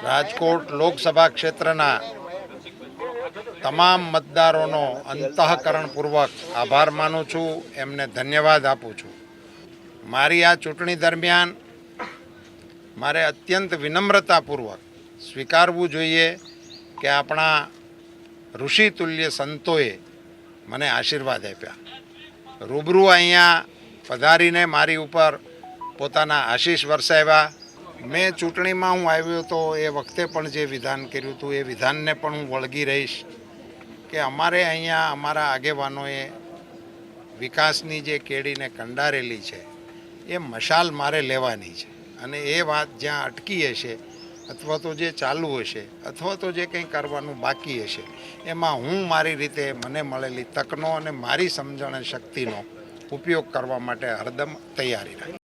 રાજકોટ લોકસભા ક્ષેત્રના તમામ મતદારોનો અંતઃકરણપૂર્વક આભાર માનું છું, એમને ધન્યવાદ આપું છું. મારી આ ચૂંટણી દરમિયાન મારે અત્યંત વિનમ્રતાપૂર્વક સ્વીકારવું જોઈએ કે આપણા ઋષિતુલ્ય સંતોએ મને આશીર્વાદ આપ્યા. રૂબરૂ અહીંયા પધારીને મારી ઉપર પોતાના આશીષ વરસાવ્યા. મેં ચૂંટણીમાં હું આવ્યો તો એ વખતે પણ જે વિધાન કર્યું હતું એ વિધાનને પણ હું વળગી રહીશ કે અમારે અહીંયા અમારા આગેવાનોએ વિકાસની જે કેડીને કંડારેલી છે એ મશાલ મારે લેવાની છે, અને એ વાત જ્યાં અટકી હશે અથવા તો જે ચાલુ હશે અથવા તો જે કંઈ કરવાનું બાકી હશે એમાં હું મારી રીતે મને મળેલી તકનો અને મારી સમજણ શક્તિનો ઉપયોગ કરવા માટે હરદમ તૈયારી રાખીશ.